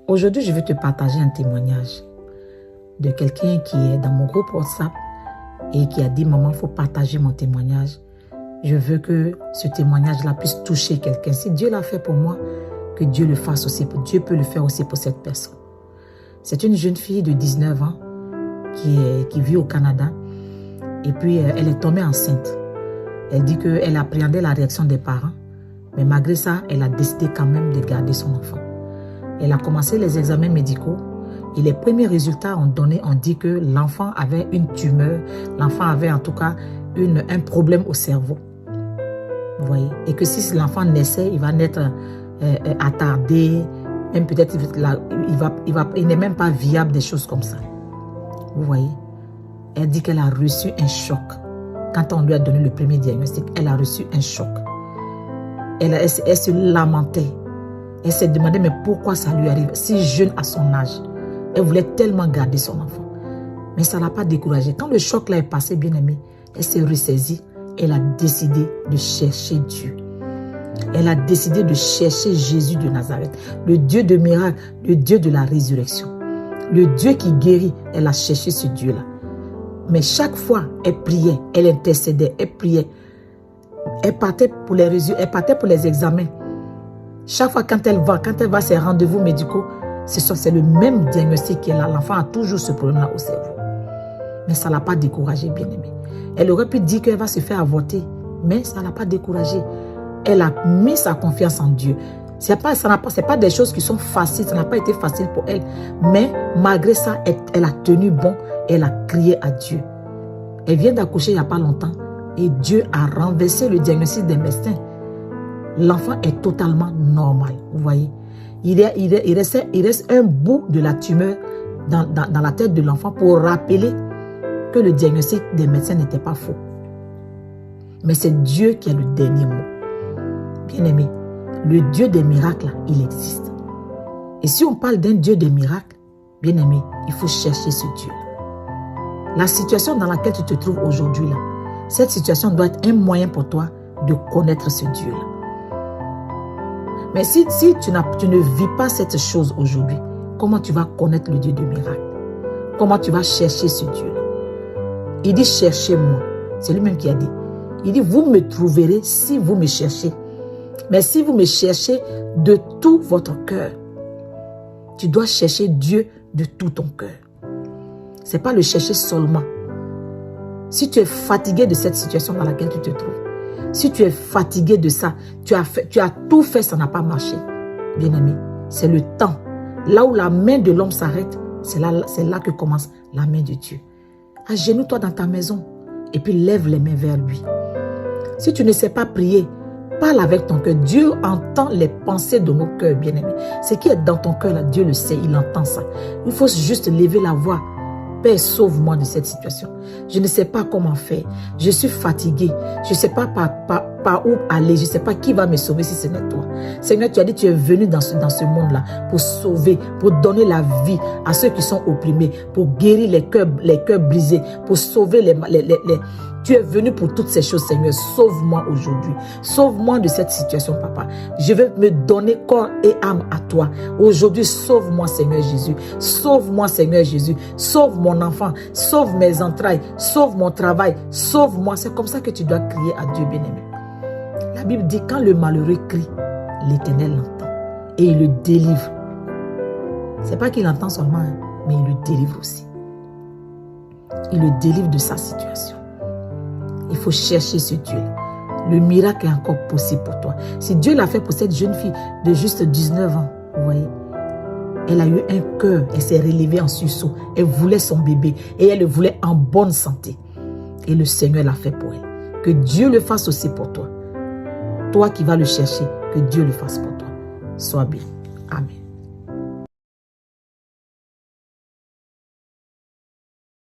Aujourd'hui, je veux te partager un témoignage de quelqu'un qui est dans mon groupe WhatsApp et qui a dit « Maman, il faut partager mon témoignage. Je veux que ce témoignage-là puisse toucher quelqu'un. Si Dieu l'a fait pour moi, que Dieu le fasse aussi. Dieu peut le faire aussi pour cette personne. » C'est une jeune fille de 19 ans qui vit au Canada. Et puis, elle est tombée enceinte. Elle dit qu'elle appréhendait la réaction des parents. Mais malgré ça, elle a décidé quand même de garder son enfant. Elle a commencé les examens médicaux. Et les premiers résultats ont dit que l'enfant avait une tumeur. L'enfant avait en tout cas un problème au cerveau. Vous voyez? Et que si l'enfant naissait, il va naître attardé. Même peut-être il n'est même pas viable, des choses comme ça. Vous voyez? Elle dit qu'elle a reçu un choc. Quand on lui a donné le premier diagnostic, elle a reçu un choc. Elle se lamentait. Elle s'est demandé mais pourquoi ça lui arrive si jeune à son âge. Elle voulait tellement garder son enfant. Mais ça ne l'a pas découragée. Quand le choc là est passé, bien aimé, elle s'est ressaisie. Elle a décidé de chercher Dieu. Elle a décidé de chercher Jésus de Nazareth, le Dieu de miracles, le Dieu de la résurrection, le Dieu qui guérit. Elle a cherché ce Dieu-là. Mais chaque fois, elle priait, elle intercédait, elle priait. Elle partait pour les examens. Chaque fois quand elle va à ses rendez-vous médicaux, c'est le même diagnostic qu'elle a. L'enfant a toujours ce problème-là au cerveau. Mais ça ne l'a pas découragée, bien aimée. Elle aurait pu dire qu'elle va se faire avorter, mais ça ne l'a pas découragée. Elle a mis sa confiance en Dieu. Ce n'est pas des choses qui sont faciles, ça n'a pas été facile pour elle. Mais malgré ça, elle a tenu bon, elle a crié à Dieu. Elle vient d'accoucher il n'y a pas longtemps et Dieu a renversé le diagnostic des médecins. L'enfant est totalement normal, vous voyez. Il reste un bout de la tumeur dans la tête de l'enfant pour rappeler que le diagnostic des médecins n'était pas faux. Mais c'est Dieu qui a le dernier mot. Bien aimé, le Dieu des miracles, là, il existe. Et si on parle d'un Dieu des miracles, bien aimé, il faut chercher ce Dieu. La situation dans laquelle tu te trouves aujourd'hui, là, cette situation doit être un moyen pour toi de connaître ce Dieu-là. Mais si tu ne vis pas cette chose aujourd'hui, comment tu vas connaître le Dieu de miracles? Comment tu vas chercher ce Dieu-là? Il dit, cherchez-moi. C'est lui-même qui a dit. Il dit, vous me trouverez si vous me cherchez. Mais si vous me cherchez de tout votre cœur, tu dois chercher Dieu de tout ton cœur. Ce n'est pas le chercher seulement. Si tu es fatigué de cette situation dans laquelle tu te trouves, si tu es fatigué de ça, tu as tout fait, ça n'a pas marché. Bien aimé, c'est le temps. Là où la main de l'homme s'arrête, c'est là que commence la main de Dieu. Agenouille-toi dans ta maison et puis lève les mains vers lui. Si tu ne sais pas prier, parle avec ton cœur. Dieu entend les pensées de nos cœurs, bien-aimés. Ce qui est dans ton cœur, là, Dieu le sait, il entend ça. Il faut juste lever la voix. Père, sauve-moi de cette situation. Je ne sais pas comment faire. Je suis fatigué. Je ne sais pas par où aller. Je ne sais pas qui va me sauver si ce n'est toi. Seigneur, tu as dit que tu es venu dans ce monde-là pour sauver, pour donner la vie à ceux qui sont opprimés, pour guérir les cœurs brisés, pour sauver Tu es venu pour toutes ces choses, Seigneur. Sauve-moi aujourd'hui. Sauve-moi de cette situation, Papa. Je vais me donner corps et âme à toi. Aujourd'hui, sauve-moi, Seigneur Jésus. Sauve-moi, Seigneur Jésus. Sauve mon enfant. Sauve mes entrailles. Sauve mon travail. Sauve-moi. C'est comme ça que tu dois crier à Dieu, bien-aimé. La Bible dit, quand le malheureux crie, l'Éternel l'entend. Et il le délivre. Ce n'est pas qu'il entend seulement, hein, mais il le délivre aussi. Il le délivre de sa situation. Il faut chercher ce Dieu. Le miracle est encore possible pour toi. Si Dieu l'a fait pour cette jeune fille de juste 19 ans, vous voyez, elle a eu un cœur, elle s'est relevée en sursaut. Elle voulait son bébé et elle le voulait en bonne santé. Et le Seigneur l'a fait pour elle. Que Dieu le fasse aussi pour toi. Toi qui vas le chercher, que Dieu le fasse pour toi. Sois bien. Amen.